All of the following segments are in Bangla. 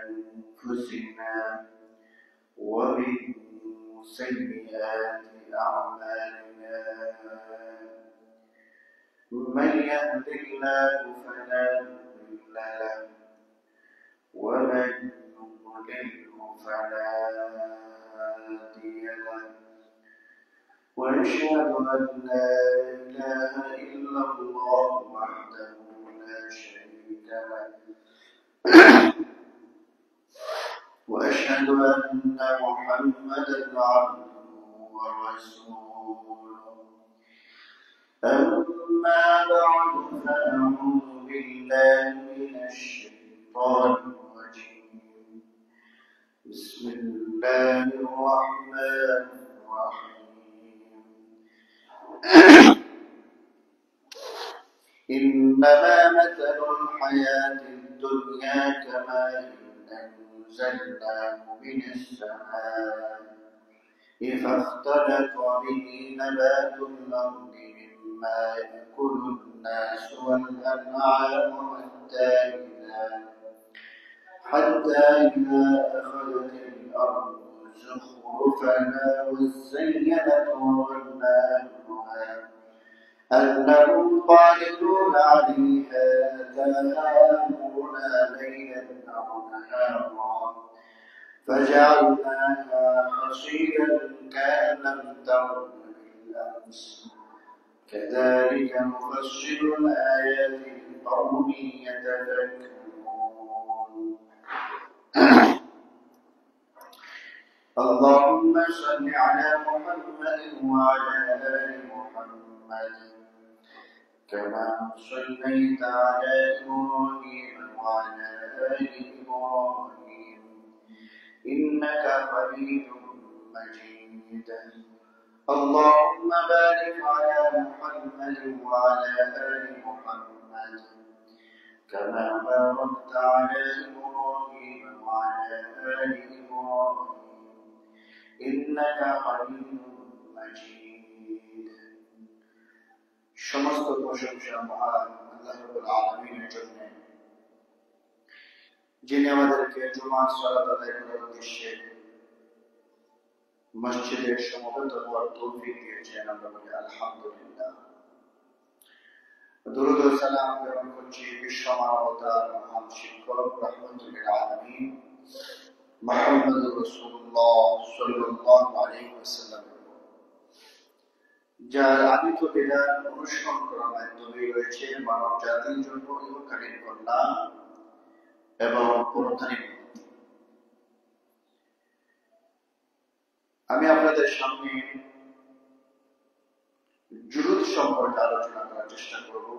أنفسنا ومن سيئات أعمالنا من يهد الله فلا مضل له ومن يضلله فلا هادي له وأشهد أن لا إله إلا الله وحده لا شريك له وأشهد أن محمدا عبده ورسوله أما بعد فأعوذ بالله من الشيطان الرجيم بسم الله الرحمن الرحيم إنما مثل الحياة الدنيا كماء أنزلناه من السماء فاختلط به نبات الأرض مما يأكل الناس والأنعام حتى إذا أخذت الأرض زخرفها وزينت وظن أنهم قادرون عليها أتاها ليلا أو نهارا فجعلناها حصيدا كأن لم تغن بالأمس كذلك نفصل الآيات لقوم يتفكرون اللهم صل على محمد وعلى آل محمد كما صليت على إبراهيم وعلى آل إبراهيم إنك حميد مجيد اللهم بارك على محمد وعلى آل محمد كما باركت على إبراهيم وعلى آل إبراهيم إنك حميد مجيد সমস্ত প্রশংসা মহান আল্লাহ রাব্বুল আলামিনের জন্য যিনি আমাদেরকে জুমার সালাত আদায় করার উদ্দেশ্যে মসজিদে সমবেত হওয়ার তৌফিক দিয়েছেন। আমরা বলি আলহামদুলিল্লাহ। দরুদ ও সালাম প্রেরণ করছি বিশ্ব মানবতার মহান শিক্ষক রাহমাতুল লিল আলামিন মুহাম্মদুর রাসূলুল্লাহ সাল্লাল্লাহু আলাইহি ওয়াসাল্লাম, যার আদিত বিধান অনুসরণ করার মাধ্যমে রয়েছে মানব জাতির জন্য ইহকালীন কল্যাণ এবং পরকালীন মুক্তি। আমি আপনাদের সামনে জুহুদ সম্পর্কে আলোচনা করার চেষ্টা করব,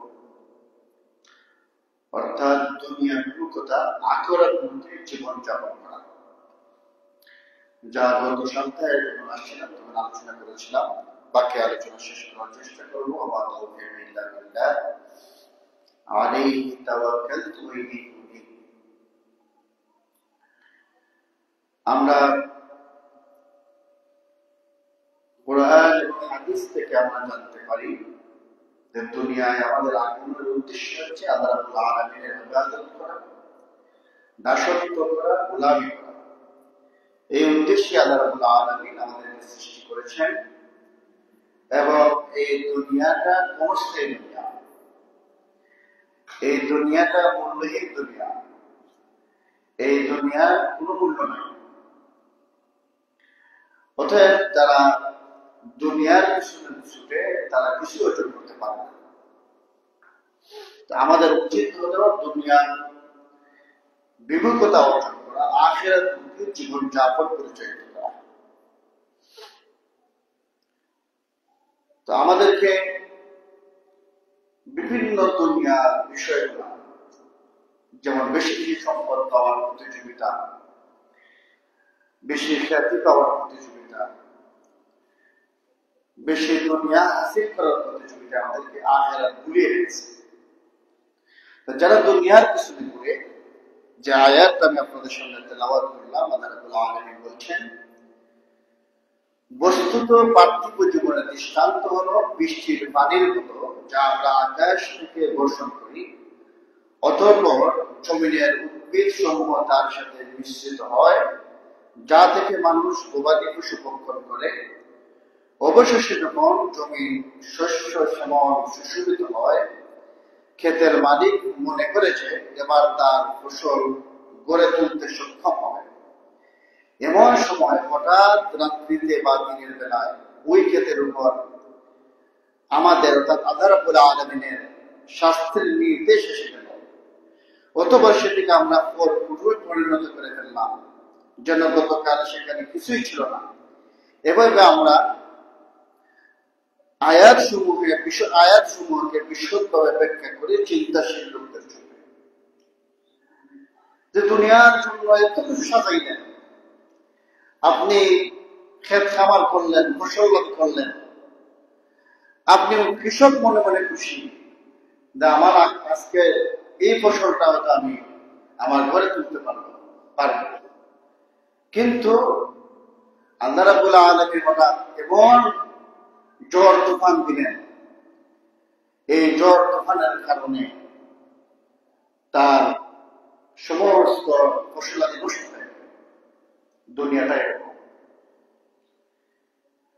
অর্থাৎ দুনিয়া বিমুখতা আখিরাত মুখী জীবনযাপন করা, যা গত সপ্তাহে যখন আসছিলাম তখন আলোচনা করেছিলাম। বাকি আলোচনা শেষ করার চেষ্টা করবো। আমার তৌফিক ইল্লা বিল্লাহ, আলাইহি তাওয়াক্কালতু ওয়া ইলাইহি উনীব। আমরা কোরআন এবং হাদিস থেকে আমরা জানতে পারি যে দুনিয়ায় আমাদের আগমনের উদ্দেশ্য হচ্ছে আল্লাহ রাব্বুল আলামিনের ইবাদত করা, দাসত্ব করা, গোলামি করা। এই উদ্দেশ্যে আল্লাহ রাব্বুল আলামিন আমাদেরকে সৃষ্টি করেছেন এবং এই দুনিয়াটা ক্ষণস্থায়ী দুনিয়া, এই দুনিয়াটা মূল্যহীন দুনিয়া, এই দুনিয়ার কোনো মূল্য নাই। অতএব তারা দুনিয়ার পিছনে ছুটে তারা কিছু অর্জন করতে পারে না। আমাদের উচিত হলো দুনিয়ার বিমুখতা অর্জন করা, আখিরাত মুখী জীবনযাপন পরিচালিত করা। তো আমাদেরকে বিভিন্ন দুনিয়ার বিষয়গুলো, যেমন বেশি বেশি সম্পদ পাওয়ার প্রতিযোগিতা, বেশি খ্যাতি পাওয়ার প্রতিযোগিতা, বেশি দুনিয়া হাসিল করার প্রতিযোগিতা আমাদেরকে আখিরাত ভুলিয়ে দিয়েছে। যারা দুনিয়ার পিছনে ঘুরে, যে আয়াত আমি আপনাদের সামনে তেলাওয়াত করলাম, আল্লাহ রাব্বুল আলামিন বলছেন, বস্তুত পার্থিব জীবনের দৃষ্টান্ত হলো বৃষ্টির পানির মতো, যা আমরা আকাশ থেকে বর্ষণ করি, অতঃপর জমিনের উদ্ভিদ সমূহ তার সাথে মিশ্রিত হয়, যা থেকে মানুষ গবাদি পশু ভক্ষণ করে। অবশেষে যখন জমি শস্য শ্যামল সুশোভিত হয়, ক্ষেতের মালিক মনে করেছে এবার তার ফসল গড়ে তুলতে সক্ষম হবে। এমন সময় হঠাৎ রাত্রিতে বা দিনের বেলায় ওই ক্ষেতের উপর আমাদের অর্থাৎ আল্লাহ রাব্বুল আলামিনের শাস্তির নির্দেশ এসে গেল। অতঃপর সেটিকে আমরা পরিণত করে ফেললাম, যেন গতকাল সেখানে কিছুই ছিল না। এভাবে আমরা আয়াতসমূহকে বিশদভাবে ব্যাখ্যা করে চিন্তাশীল লোকদের জন্য যে দুনিয়ার জন্য এত কিছু সাজাইলেন। আপনি ক্ষেত খামার করলেন, ফসল লাভ করলেন, আপনি কৃষক মনে মনে খুশি যে আমার আজকে এই ফসলটা হয়তো আমি আমার ঘরে তুলতে পারবো। কিন্তু আল্লাহ রাব্বুল আলামিন হঠাৎ এমন ঝড় তুফান দিলেন, এই ঝড় তুফানের কারণে তার সমস্ত ফসলাদি নষ্ট হয়ে গেল। দুনিয়াটা এরকম,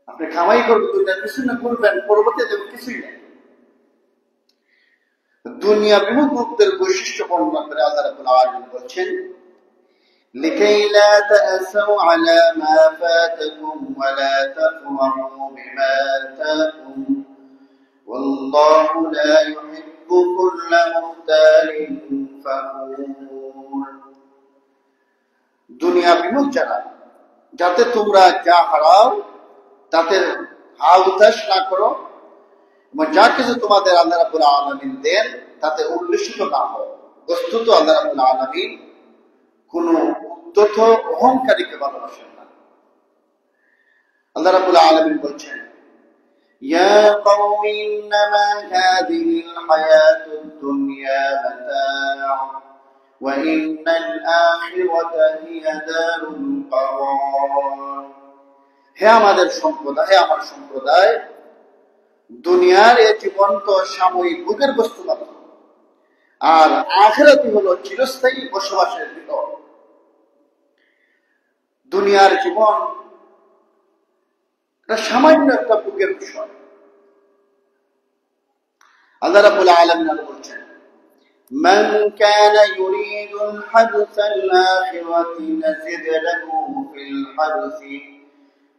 আপনি কামাই করবেন, দুনিয়ার কিছু না করবেন, পরবর্তী দেবেন কিছুই নেই। দুনিয়া বিমুখ লোকদের বৈশিষ্ট্য বর্ণনা করে আল্লাহ রাব্বুল আলামিন বলছেন, لكي لا تأسوا على ما فاتكم ولا تفرحوا بما آتاكم والله لا يحب كل مختال فخور। দুনিয়া বিমুখ যারা, যাতে তোমরা যা হারাও তাতে হাল উদাস না করো, এবং যা কিছু তোমাদের আল্লাহ রাব্বুল আলামিন দেন তাতে উল্লসিত না হও। বস্তুত আল্লাহ রাব্বুল আলামিন কোন উদ্ধত অহংকারীকে ভালোবাসেন না। আল্লাহ রাব্বুল আলামিন বলছেন, ইয়া কওমি ইন্নামা হাযিহিল হায়াতুদ দুনিয়া মাতা' ওয়া ইন্নাল আখিরাতা হিয়া দারুল করার। হে আমাদের সম্প্রদায়, হে আমার সম্প্রদায়, দুনিয়ার এই জীবন তো সাময়িক ভোগের বস্তু মাত্র, আর আখিরাতই হলো চিরস্থায়ী বসবাসের ভিতর। দুনিয়ার জীবন সামান্য একটা ভোগের বিষয়। আল্লাহ রাব্বুল আলামিন বলছেন, মান কানা ইউরিদুল হারসাল আখিরাতি নাজিদ লাহু ফিল হারসি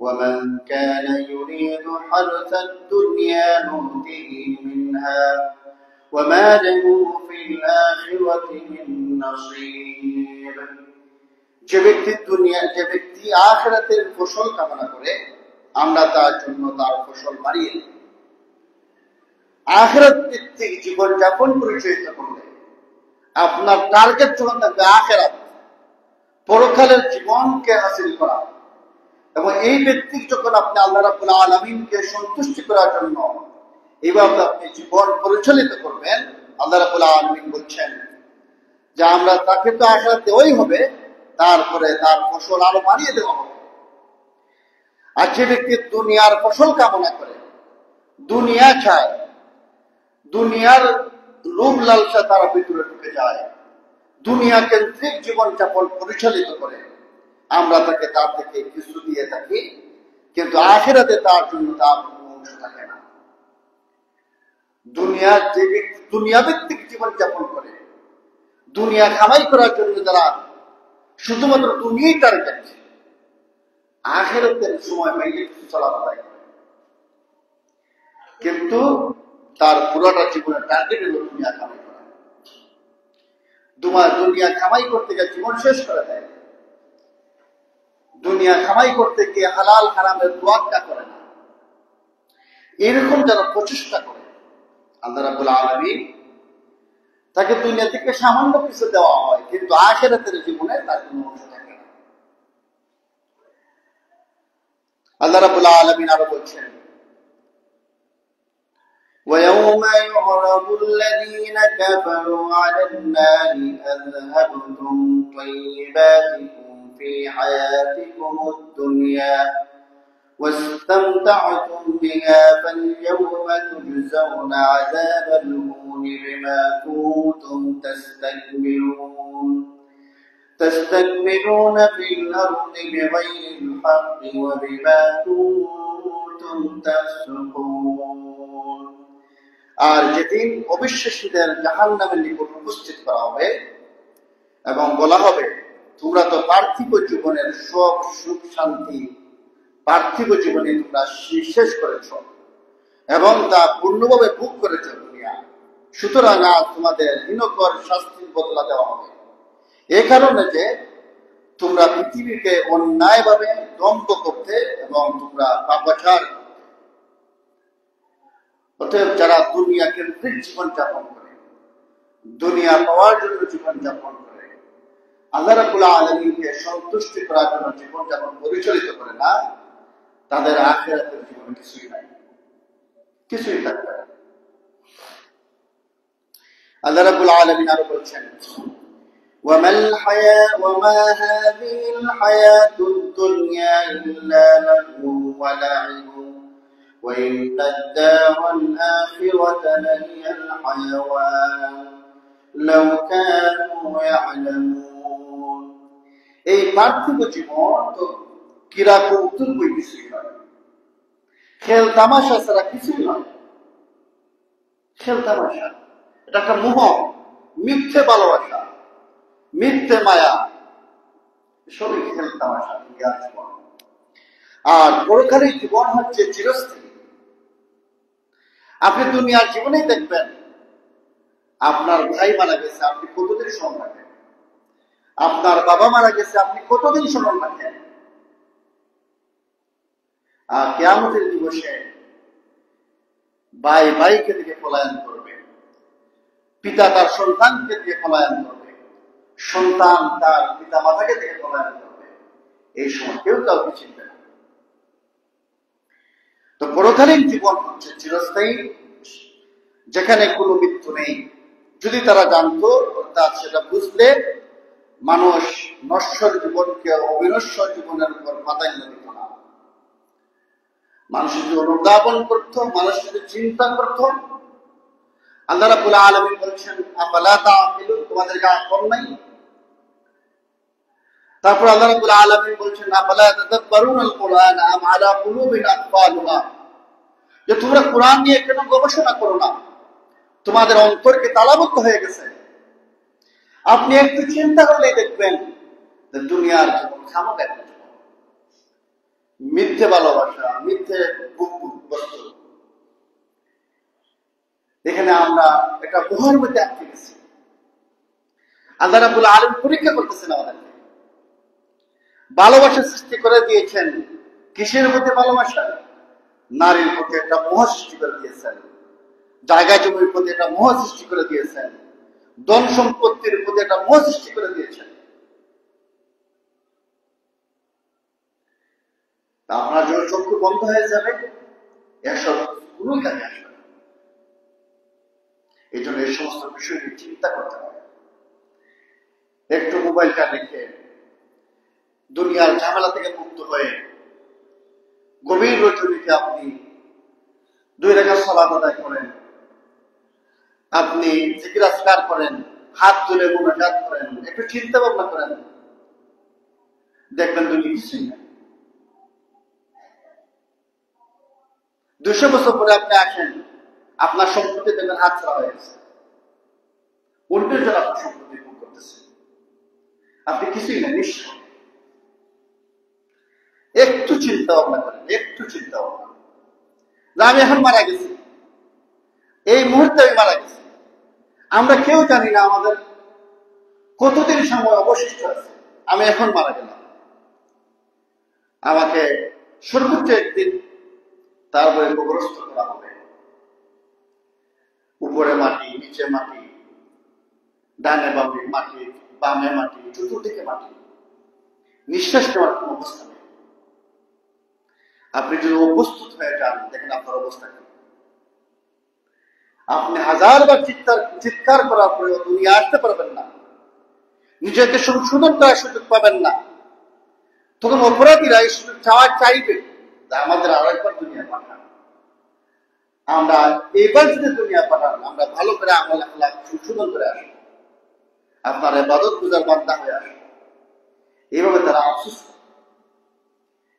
ওয়া মান কানা ইউরিদু হারসাদ দুনিয়া নুতিহি মিনহা ওয়া মা লাহু ফিল আখিরাতি মিন নাসীব। যে ব্যক্তি আখিরাতের ফসল কামনা করে, আমরা তার জন্য তার ফসল বাড়িয়ে দিই। আখিরাত ভিত্তিক জীবন যাপন পরিচালিত করলে আপনার টার্গেট যখন থাকবে আখিরাত, পরকালের জীবনকে হাসিল করা, এবং এই ব্যক্তিক যখন আপনি আল্লাহ রাব্বুল আলামিনকে সন্তুষ্টি করার জন্য এইভাবে আপনি জীবন পরিচালিত করবেন, আল্লাহ রাব্বুল আলামিন বলছেন যে আমরা তাকে তো আখিরাত দেওয়াই হবে, তারপরে তার ফসল আরো বাড়িয়ে দেওয়া হবে। আর যে ব্যক্তি দুনিয়ার ফসল কামনা করে, দুনিয়া চায়, দুনিয়ার লোভ লালসা তার ভিতরে ঢুকে যায়, দুনিয়া কেন্দ্রিক জীবনযাপন পরিচালিত করে, আমরা তাকে তার থেকে কিছু দিয়ে থাকি, কিন্তু আখিরাতে তার জন্য তার কোনো অংশ থাকে না। দুনিয়ার যে ব্যক্তি দুনিয়া ভিত্তিক জীবনযাপন করে, দুনিয়া কামাই করার জন্য যারা শুধুমাত্র দুনিয়াই টার্গেট, আখিরাতের সময় পাইলে কিছু চলাফেরা করে, কিন্তু তার পুরোটা জীবনের টার্গেট হলো দুনিয়া কামাই করা। দুনিয়া কামাই করতে গিয়ে জীবন শেষ করে দেয়। দুনিয়া কামাই করতে গিয়ে হালাল হারামের তোয়াক্কা করে না। এরকম যারা প্রচেষ্টা করে, আল্লাহ রাব্বুল আলামিন তাকে দুনিয়া থেকে সামান্য কিছু দেওয়া হয়, কিন্তু আখিরাতের জীবনে তার কোনো অংশ থাকে না। আল্লাহ রাব্বুল আলামিন আরো বলছেন, وَيَوْمَ يُعْرَضُ الَّذِينَ كَفَرُوا عَلَى النَّارِ أَذْهَبْتُمْ طَيِّبَاتِكُمْ فِي حَيَاتِكُمُ الدُّنْيَا وَاسْتَمْتَعْتُمْ بِهَا فَالْيَوْمَ تُجْزَوْنَ عَذَابَ الْهُونِ بِمَا كُنتُمْ تَسْتَكْبِرُونَ تستكبرون في الأرض بغير الحق وبما كنتم تفسقون আর যেদিন অবিশ্বাসীদের জাহান্নামের নিকট উপস্থিত করা হবে এবং বলা হবে তোমরা তো পার্থিব জীবনের সব সুখ শান্তি পার্থিব জীবনে তোমরা শেষ করেছ এবং তা পূর্ণভাবে ভোগ করেছ দুনিয়া, সুতরাং আজ তোমাদের হীনকর শাস্তির বদলা দেওয়া হবে এ কারণে যে তোমরা পৃথিবীকে অন্যায়ভাবে দম্ভ করতে এবং তোমরা পাপাচার। অতএব যারা দুনিয়া কেন্দ্রিক জীবনযাপন করে, দুনিয়া পাওয়ার জন্য জীবনযাপন করে, আল্লাহ রাব্বুল আলামিনকে সন্তুষ্টি করার জন্য জীবনযাপন পরিচালিত করে না, তাদের আখিরাতের জীবনে কিছুই নাই, কিছুই থাকবে না। আল্লাহ রাব্বুল আলামিন আরো বলছেন وما هذه الحياة الدنيا إلا لهو ولعب وإن الدار الآخرة لهي الحيوان لو كانوا يعلمون এই পার্থিব জীবন তো ক্রীড়া কৌতুক বই কিছুই নয়, খেল তামাশা ছাড়া কিছুই নয়। খেল তামাশা এটা একটা মোহ, মিথ্যে ভালোবাসা, মিথ্যে মায়া, সবই খেল তামাশা। আর পরকালীন জীবন হচ্ছে চিরস্থায়ী। আপনি দুনিয়ার জীবনেই দেখবেন আপনার ভাই মারা গেছে, আপনি কতদিন স্মরণ রাখেন? আপনার বাবা মারা গেছে, আপনি কতদিন স্মরণ রাখেন? আর কিয়ামতের দিবসে ভাই ভাইকে দিকে পলায়ন করবে, পিতা তার সন্তানকে দিকে পলায়ন করবে, সন্তান তার পিতা মাতাকে দিকে পলায়ন করবে। এই সময় কেউ কাউকে চিনবে না। তো পরকালীন জীবন হচ্ছে চিরস্থায়ী, যেখানে কোনো মৃত্যু নেই। যদি তারা জানতো, অর্থাৎ সেটা বুঝলে মানুষ নশ্বর জীবনকে অবিনশ্বর জীবনের উপর প্রাধান্য দিত না। মানুষ যদি অনুধাবন করত, মানুষ যদি চিন্তা করত। আল্লাহ রাব্বুল আলামিন বলছেন আফালা তাআকিলুন, তোমাদেরকে আকল নাই? তারপর আল্লাহ রাব্বুল আলামিন বলছেন আফালা তাদাব্বারুনাল কুরআন আম আলা কুলুবিন আকফালুহা, যে তোমরা কোরআন নিয়ে কেন গবেষণা করো না? তোমাদের অন্তরকে তালাবদ্ধ হয়ে গেছে। আপনি একটু চিন্তা করলেই দেখবেন যে দুনিয়ার জীবন খামোকা একটা জীবন, মিথ্যে ভালোবাসা, মিথ্যে বস্তু। এখানে আমরা একটা মোহের মধ্যে আটকে গেছি। আল্লাহ রাব্বুল আলামিন পরীক্ষা করতেছেন আমাদেরকে। ভালোবাসা সৃষ্টি করে দিয়েছেন কিসের মধ্যে? ভালোবাসা। নারীর প্রতি একটা মোহ সৃষ্টি করে দিয়েছেন, জায়গা জমির প্রতি একটা মোহ সৃষ্টি করে দিয়েছেন, ধন সম্পত্তির প্রতি একটা মোহ সৃষ্টি করে দিয়েছেন। তা আপনার যখন চক্ষু বন্ধ হয়ে যাবে, এসব কোনোই কাজে আসবে না। এই জন্য এই সমস্ত বিষয় নিয়ে চিন্তা করতে হবে। একটু মোবাইলটা রেখে দুনিয়ার ঝামেলা থেকে মুক্ত হয়ে গভীর রজনীতে আপনি 2 রাকাত সালাত আদায় করেন, আপনি জিকির আজকার করেন, হাত তুলে মুনাজাত করেন, একটু চিন্তা ভাবনা করেন, দেখবেন দুনিয়া কিছুই না। 200 বছর পরে আপনি আসেন, আপনার সম্পত্তি দেখবেন হাত ছাড়া হয়ে গেছে, অন্যের জন্য আপনার সম্পত্তি ভোগ করতেছে, আপনি কিছুই না, নিঃস্ব। একটু চিন্তা ভাবনা করেন, একটু চিন্তা ভাবনা। আমি এখন মারা গেছি, এই মুহূর্তে আমি মারা গেছি, আমরা কেউ জানি না আমাদের কতদিন সময় অবশিষ্ট আছে। আমি এখন মারা গেলাম, আমাকে সর্বোচ্চ একদিন তারপরে কবরস্থ করা হবে। উপরে মাটি, নিচে মাটি, ডানে বামে মাটি, বামে মাটি, চতুর্দিকে মাটি, নিঃশ্বাস নেওয়ার কোন অবস্থা নেই। আপনি যদি অপ্রস্তুত হয়ে যান, দেখেন আপনার অবস্থা কি। আপনি 1000বার চিৎকার করার পরেও দুনিয়া আসতে পারবেন না, নিজেকে সংশোধন করার সুযোগ পাবেন না। তখন অপরাধীরা এই সুযোগ চাইবে, আমাদের আরো একবার দুনিয়া পাঠান। আমরা এবার যদি দুনিয়া পাঠান, আমরা ভালো করে আমল আখলাক সংশোধন করে আসবো, আপনার ইবাদত গুজার বান্দা হয়ে আসবো। এইভাবে তারা আফসোস করে।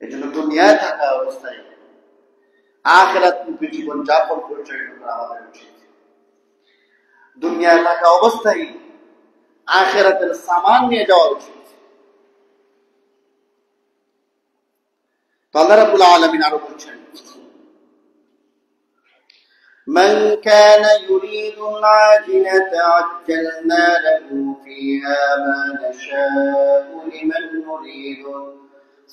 এই জন্য দুনিয়ায় থাকা অবস্থায় আখিরাতমুখী জীবন যাপন পরিচালনা করা আমাদের উচিত। দুনিয়ায় থাকা অবস্থায় আখিরাতের সামান নিয়ে যাওয়া উচিত। তো আল্লাহ রাব্বুল আলামিন আরো বলছেন, من كان يريد العاجلة عجلنا له فيها ما نشاء لمن نريد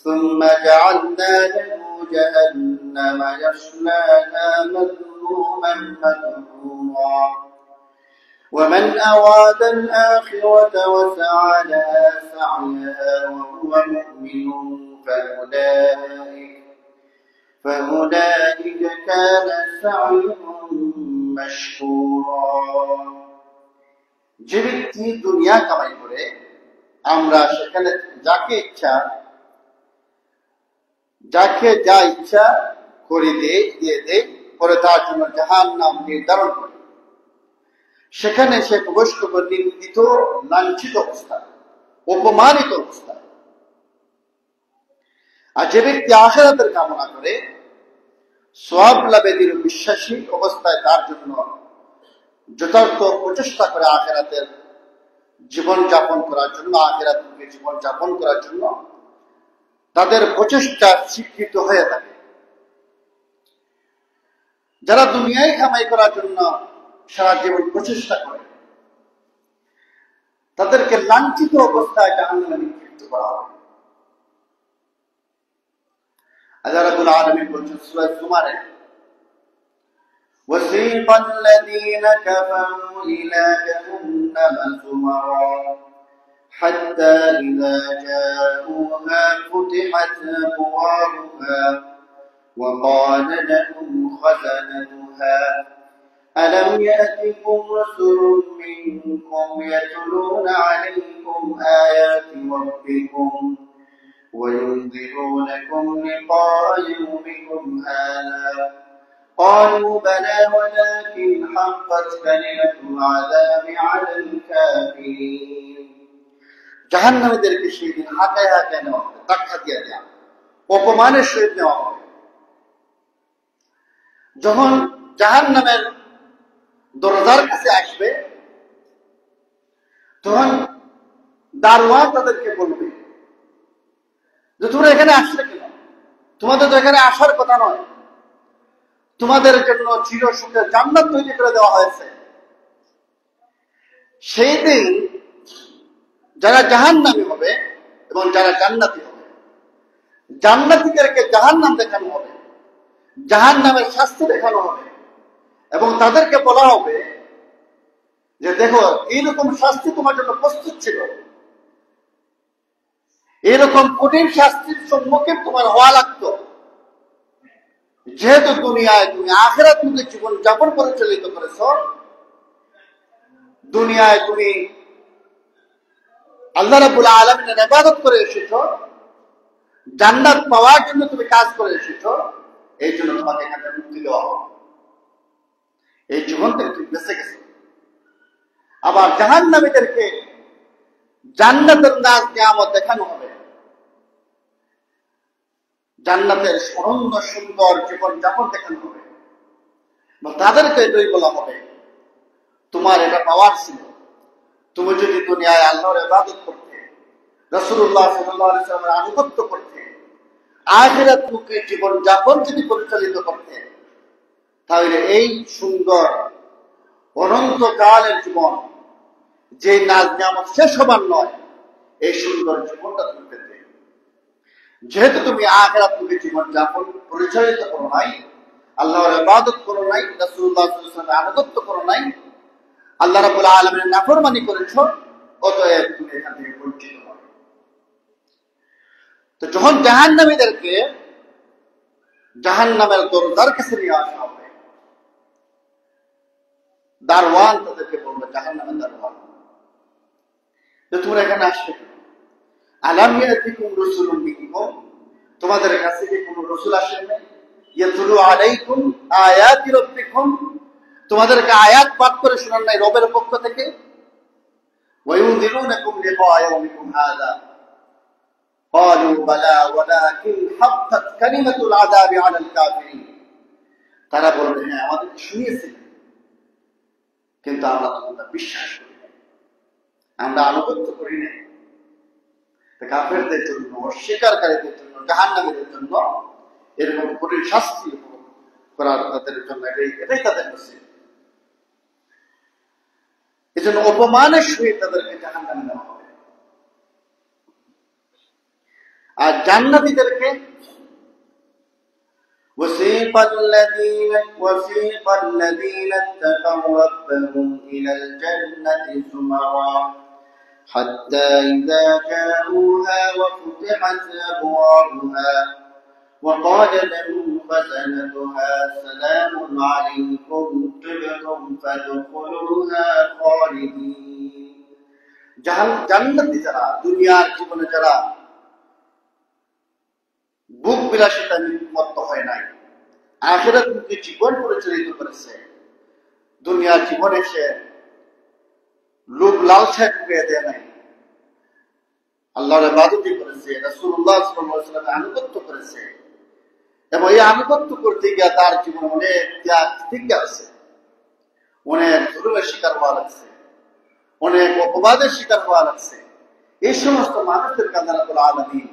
ثم جعلنا له جهنم يصلاها مذموما مدحورا ومن أراد الآخرة وسعى لها سعيها وهو مؤمن فأولئك كان سعيهم مشكورا। যে ব্যক্তি দুনিয়া কামাই করে আমরা সেখানে যাকে ইচ্ছা যাকে যা ইচ্ছা করে দিয়ে দেই, পরে তার জন্য জাহান্নাম নির্ধারণ করে, সেখানে সে প্রবেশ করবে নিন্দিত, লাঞ্ছিত অবস্থায়, অপমানিত অবস্থায়। আর যে ব্যক্তি আখিরাতের কামনা করে সওয়াব লাভের বিশ্বাসী অবস্থায় তার জন্য যথার্থ প্রচেষ্টা করে আখিরাতের জীবন যাপন করার জন্য, আখিরাতকে জীবন যাপন করার জন্য তাদের প্রচেষ্টা স্বীকৃত হয়ে থাকে। যারা দুনিয়ায় কামাই করার জন্য সারা জীবন প্রচেষ্টা করে তাদেরকে লাঞ্ছিত অবস্থায় জাহান্নামে নিক্ষিপ্ত করা হয়। আল্লাহ রাব্বুল আলামিন বলেছেন সূরা জুমারে, وَسِيقَ الَّذِينَ كَفَرُوا إِلَى جَهَنَّمَ زُمَرًا حَتَّى إِذَا جَاءُوهَا فُتِحَتْ أَبْوَابُهَا وَقَالَ لَهُمْ خَزَنَتُهَا أَلَمْ يَأْتِكُمْ رُسُلٌ مِّنكُمْ يَتْلُونَ عَلَيْكُمْ آيَاتِ رَبِّكُمْ وَيُنذِرُونَكُمْ لِقَاءَ يَوْمِكُمْ هَٰذَا قالوا بلى ولكن حقت كلمة العذاب على الكافرين। জাহান্নামীদেরকে সেই দিন হাঁকায় হাঁকায় নেওয়া হবে, ধাক্কা দিয়ে দেওয়া, অপমানের সহিত নেওয়া হবে। যখন জাহান্নামের দরজার কাছে আসবে তখন দারোয়ান তাদেরকে বলবে যে তোমরা এখানে আসলে কেন? তোমাদের তো এখানে আসার কথা নয়, তোমাদের জন্য চির সুখের জান্নাত তৈরি করে দেওয়া হয়েছে। সেই দিন যারা জাহান্নামী হবে এবং যারা জান্নাতি হবে, জান্নাতীদেরকে জাহান্নাম দেখানো হবে, জাহান্নামের শাস্তি দেখানো হবে এবং তাদেরকে বলা হবে যে দেখো এইরকম শাস্তি তোমার জন্য প্রস্তুত ছিল, এরকম কঠিন শাস্তির সম্মুখীন তোমার হওয়া লাগতো। যেহেতু দুনিয়ায় তুমি আখিরাতমুখী জীবন যাপন পরিচালিত করেছ, দুনিয়ায় তুমি আল্লাহ রাব্বুল আলামিনের ইবাদত করে এসেছো, জান্নাত পাওয়ার জন্য তুমি কাজ করে এসেছো, এই জন্য তোমাকে এখানে মুক্তি দেওয়া হবে, এই জীবন থেকে তুমি বেঁচে গেছো। আবার জাহান্নামীদেরকে জান্নাতের নাজ নিয়ামত দেখানো হবে, জান্নাতের অনন্য সুন্দর জীবন যাপন দেখানো হবে। তাদেরকে এটাই বলা হবে তোমার এটা পাওয়ার ছিল, তুমি যদি দুনিয়ায় আল্লাহর ইবাদত করতে, রাসূলুল্লাহ সাল্লাল্লাহু আলাইহি ওয়াসাল্লামের আনুগত্য করতে, আখিরাতমুখী জীবন যাপন যদি পরিচালিত করতে, তাহলে এই সুন্দর অনন্তকালের জীবন, যে নাজ নিয়ামত শেষ হবার নয়, এই সুন্দর জীবনটা তুমি পেতে। যেহেতু তুমি আখিরাতমুখী জীবন যাপন পরিচালিত করো নাই, আল্লাহর ইবাদত করো নাই, রাসূলুল্লাহ সাল্লাল্লাহু আলাইহি ওয়াসাল্লামের আনুগত্য করো নাই, আল্লাহ রাব্বুল আলামিনের নাফরমানি করেছো, অতএব তুমি এখান থেকে বঞ্চিত হবে। তো যখন জাহান্নামীদেরকে জাহান্নামের দরজার কাছে নিয়ে আসা হবে, দারওয়ান তাদেরকে বলবে, জাহান্নামের দারওয়ান, যে তোমরা এখানে আসবে, আলাম ইয়াতিকুম রাসূলুম মিনকুম, তোমাদের কাছে কি কোনো রাসূল আসেন নাই? ইয়াতলু আলাইকুম আয়াতি রাব্বিকুম, তোমাদেরকে আয়াত পাঠ করে শোনান নাই রবের পক্ষ থেকে? ওয়ায়ুনযিরুনাকুম লিকা ইয়াউমিকুম হাযা, قالوا بلى ولكن حقت كلمة العذاب على الكافرين তারা বলবে হ্যাঁ আমাদেরকে শুনিয়েছিলেন কিন্তু আমরা তোমরা বিশ্বাস করি না, আমরা আনুগত্য করি না। কাফেরদের জন্য, অস্বীকারীদের জন্য, জাহান্নামীদের জন্য এরকম কঠিন শাস্তি করার তাদের জন্য এটাই তাদের নসিব। এই জন্য অপমানের সহিত তাদেরকে জাহান্নামে দেওয়া হবে। আর জান্নাতীদেরকে وسيق الذين اتقوا ربهم إلى الجنة زمرا حتى إذا جاءوها وفتحت أبوابها وقال لهم خزنتها سلام عليكم طبتم فادخلوها خالدين জান্নাতি যারা দুনিয়ার জীবনে যারা বুক বিলাসিতা মত্ত হয় নাই, আখিরাতমুখী জীবন পরিচালিত করেছে, দুনিয়ার জীবনে সে লোভ লালসায় ঢুকিয়ে দেয় নাই, আল্লাহর ইবাদত করেছে, রাসূলুল্লাহ সাল্লাল্লাহু আলাইহি ওয়াসাল্লামের আনুগত্য করেছে, এবং এই আনুগত্য করতে গিয়ে তার জীবনে অনেক ত্যাগ তিতিক্ষা আছে, অনেক জুলুমের শিকার হওয়া লাগছে, অনেক অপবাদের শিকার হওয়া লাগছে। এই সমস্ত মানুষদেরকে আল্লাহ রাব্বুল আলামিন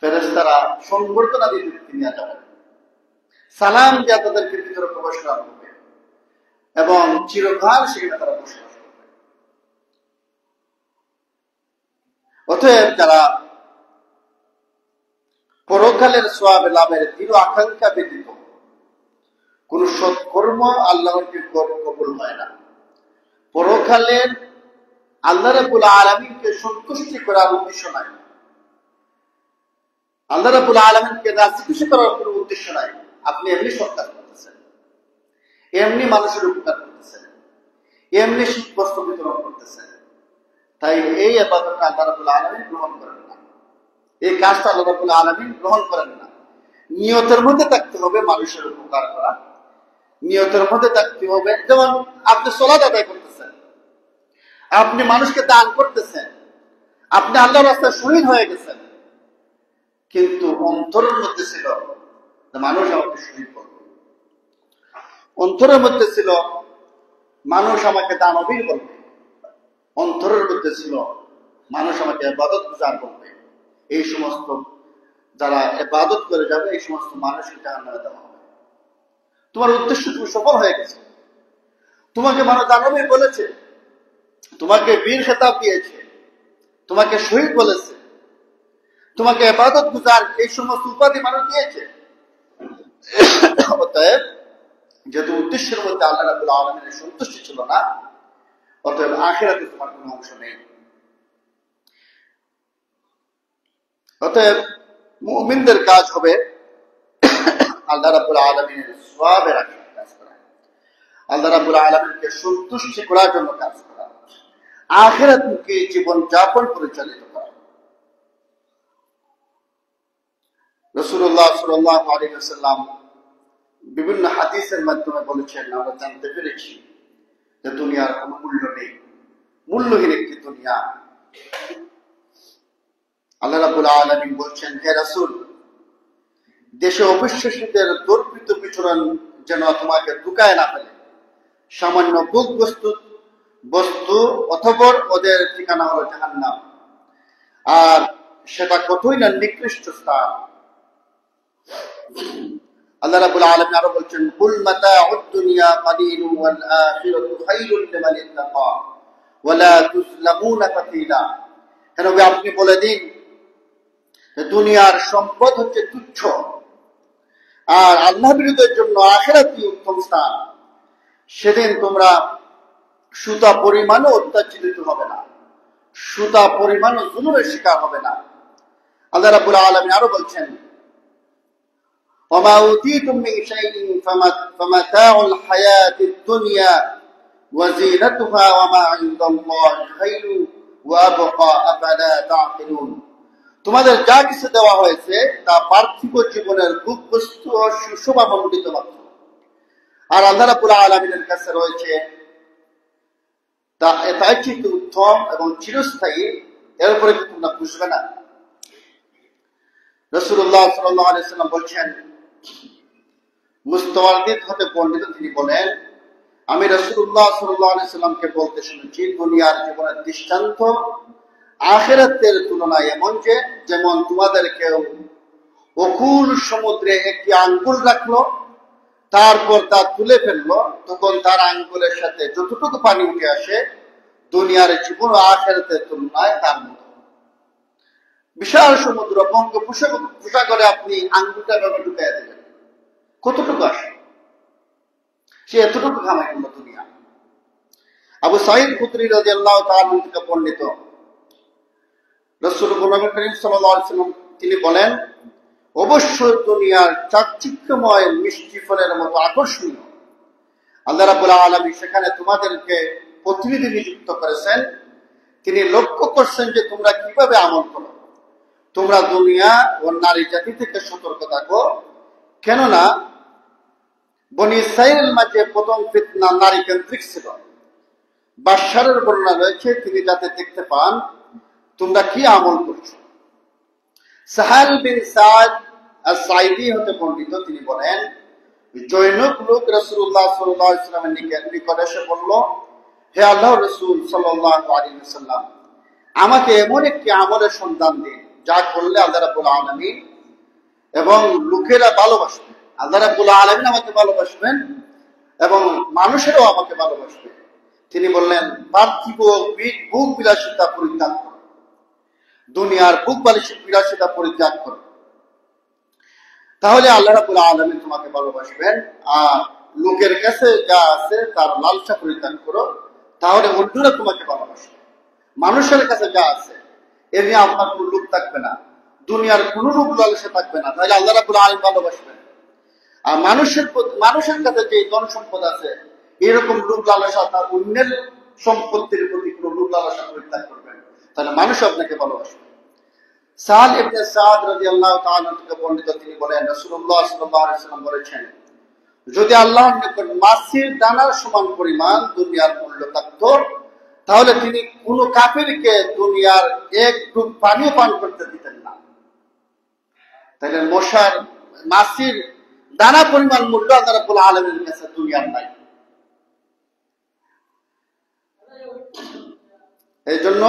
ফেরেশতারা সংবর্ধনা দিতে নিয়ে যাবেন, সালাম দিয়ে তাদেরকে ভিতরে প্রবেশ করা হবে এবং চিরকাল সেখানে তারা বসবাস করবে। অতএব যারা পরকালের সওয়াব লাভের দৃঢ় আকাঙ্ক্ষা ব্যতীত কোন সৎকর্ম আল্লাহর কবুল হয় না, পরকালের আল্লাহ রাব্বুল আলামিনকে সন্তুষ্টি করার উদ্দেশ্য নাই, আল্লাহ রাব্বুল আলামিনকে রাজি খুশি করার কোনো উদ্দেশ্য নাই, আপনি এমনি সৎকার করতেছেন, এমনি মানুষের উপকার করতেছেন, এমনি শীত বস্ত্র বিতরণ করতেছেন, তাই এই ইবাদতটা আল্লাহ রাব্বুল আলামিন গ্রহণ করেন না, এই কাজটা আল্লাহ রাব্বুল আলামিন গ্রহণ করেন না। নিয়তের মধ্যে থাকতে হবে মানুষের উপকার করা, নিয়তের মধ্যে থাকতে হবে, যেমন আপনি সালাত আদায় করতেছেন, আপনি মানুষকে দান করতেছেন, আপনি আল্লাহর রাস্তায় শহীদ হয়ে গেছেন, কিন্তু অন্তরের মধ্যে ছিল মানুষ আমাকে শহীদ করবে, অন্তরের মধ্যে ছিল মানুষ আমাকে দানবীর বলবে, অন্তরের মধ্যে ছিল মানুষ আমাকে ইবাদত গুজার করবে। এই সমস্ত যারা ইবাদত করে যাবে এই সমস্ত মানুষকে জাহান্নামে দেওয়া হবে। তোমার উদ্দেশ্য তুমি সফল হয়ে গেছে, তোমাকে মানুষ দানবীর বলেছে, তোমাকে বীর খেতাব দিয়েছে, তোমাকে শহীদ বলেছে, তোমাকে ইবাদত গুজার এই সমস্ত উপাধি মানুষ দিয়েছে। অতএব যেহেতু উদ্দেশ্যের মধ্যে আল্লাহ রাব্বুল আলামিনের সন্তুষ্টি ছিল না, অতএব আখিরাতে তোমার কোনো অংশ নেই। অতএব মুমিনদের কাজ হবে আল্লাহ রাব্বুল আলামিনের সওয়াবের আশায় কাজ করা, আল্লাহ রাব্বুল আলামিনকে সন্তুষ্টি করার জন্য কাজ করা, আখিরাতমুখী জীবন যাপন পরিচালিত করা। রাসূলুল্লাহ সাল্লাল্লাহু আলাইহি ওয়াসাল্লাম বিভিন্ন হাদিসের মাধ্যমে বলেছেন, আমরা জানতে পেরেছি যে দুনিয়ার কোনো মূল্য নেই, মূল্যহীন একটি দুনিয়া। আল্লাহ রাব্বুল আলামিন বলছেন, হে রাসূল, দেশে অবিশ্বাসীদের দর্পিত বিচরণ যেন তোমাকে ঢুকায় না ফেলে, সামান্য ভোগ বস্তু অথবা ওদের ঠিকানা হলো জাহান্নাম, আর সেটা কতই না নিকৃষ্ট স্থান। আল্লাহ রাব্বুল আলামিন আরো বলছেন, কুল মাতাউদ দুনিয়া কালিলুন ওয়াল আখিরাতু খায়রুল লিমান ইত্তাকা ওয়া লা তুজলামুনা ফাতিলা। নবী আপনি বলে দিন দুনিয়ার সম্পদ হচ্ছে তুচ্ছ, আর আল্লাহ বিরুদ্ধের জন্য আখিরাতই উত্তম স্থান। সেদিন তোমরা সুতা পরিমাণও অত্যাচারিত হবে না, সুতা পরিমাণও জুলুমের শিকার হবে না। আল্লাহ রাব্বুল আলামিন আরো বলছেন, وما أوتيتم من شيء فمتاع الحياة الدنيا وزينتها وما عند الله خير وأبقى أفلا تعقلون। তোমাদের যা কিছু দেওয়া হয়েছে তা পার্থিব জীবনের ভোগ বস্তু ও সুশোভামণ্ডিত মাত্র, আর আল্লাহ রাব্বুল আলামিনের কাছে রয়েছে তা এটাই ঠিক উত্তম এবং চিরস্থায়ী, এর উপরে তোমরা বুঝবে না। রাসূলুল্লাহ সাল্লাল্লাহু আলাইহি ওয়াসাল্লাম বলছেন, মুস্তাওয়ারদিদ হতে বর্ণিত, তিনি বলেন, আমি রাসূলুল্লাহ সাল্লাল্লাহু আলাইহি ওয়াসাল্লামকে বলতে শুনেছি, দুনিয়ার জীবনের দৃষ্টান্ত আখিরাতের তুলনায় এমন যে, যেমন তোমাদের কেউ অকুল সমুদ্রে একটি আঙ্গুল রাখলো, তারপর তা তুলে ফেললো, তখন তার আঙ্গুলের সাথে যতটুকু পানি উঠে আসে দুনিয়ার জীবন ও আখিরাতের তুলনায় তার মতো। বিশাল সমুদ্র বঙ্গোপসাগরে আপনি আঙ্গুলটা ভাবে ঢুকাই দেবেন, কতটুকু আসে? সে এতটুকু ঘামাই করলো দুনিয়া। আবু সাঈদ খুদরি রাদিয়াল্লাহু তাআলা থেকে বর্ণিত, রাসূলুল্লাহ করিম সাল্লাল্লাহু আলাইহি ওয়াসাল্লাম তিনি বলেন, অবশ্যই দুনিয়ার চাকচিক্যময় মিষ্টি ফলের মতো আকর্ষণীয় আল্লাহ রাব্বুল আলামিন সেখানে তোমাদেরকে প্রতিনিধি নিযুক্ত করেছেন। তিনি লক্ষ্য করছেন যে তোমরা কিভাবে আমল করো। তোমরা দুনিয়া ও নারী জাতি থেকে সতর্ক থাকো, কেননা বনী ইসরাঈলের মাঝে প্রথম ফিতনা নারী কেন্দ্রিক ছিল। বাশশারের বর্ণনা রয়েছে, তিনি যাতে দেখতে পান তোমরা কি আমল করছো। সাহাল বিন সাদ আস-সাঈদী হতে বর্ণিত, তিনি বলেন, জৈনক লোক রাসূলুল্লাহ সাল্লাল্লাহু আলাইহি ওয়াসাল্লামের নিকটে এসে বলল, হে আল্লাহর রাসূল সাল্লাল্লাহু আলাইহি ওয়াসাল্লাম, আমাকে এমন একটি আমলের সন্ধান দিন যা করলে আল্লাহ রাব্বুল আলামিন এবং লোকেরা ভালোবাসবে। আল্লাহ রাব্বুল আলামিন আমাকে ভালোবাসবেন এবং মানুষেরাও আমাকে ভালোবাসবে। তিনি বললেন, পার্থিব ভোগ বিলাসিতা পরিত্যাগ করো, দুনিয়ার ভোগ বিলাসিতা পরিত্যাগ করো, তাহলে আল্লাহ রাব্বুল আলামিন তোমাকে ভালোবাসবেন। আর লোকের কাছে যা আছে তার লালসা পরিত্যাগ করো, তাহলে অন্যরা তোমাকে ভালোবাসবে। মানুষের কাছে যা আছে এ নিয়ে আপনার কোনো লোভ থাকবে না, দুনিয়ার কোনো লোভ লালসা থাকবে না, তাহলে আল্লাহ রাব্বুল আলামিন ভালোবাসবেন। আর মানুষের কাছে যে ধন সম্পদ আছে এরকম লোভ লালসা, তার অন্যের সম্পত্তির প্রতি কোনো লোভ লালসা পরিত্যাগ করবেন, তাহলে মানুষ আপনাকে ভালোবাসবে। সাল ইবনে সাদ রাদিয়াল্লাহু তাআলা থেকে বর্ণিত, তিনি বলেন, রাসূলুল্লাহ সাল্লাল্লাহু আলাইহি ওয়াসাল্লাম বলেছেন, যদি আল্লাহর নিকট মাছির দানার সমান পরিমাণ দুনিয়ার মূল্য থাকতো, তাহলে তিনি কোন কাফিরকে দুনিয়ার এক ডুব পানিও পান করতে দিতেন না। তাহলে মাছির দানা পরিমাণ মূল্য আল্লাহ রাব্বুল আলামিনের কাছে দুনিয়ার নাই। এই জন্য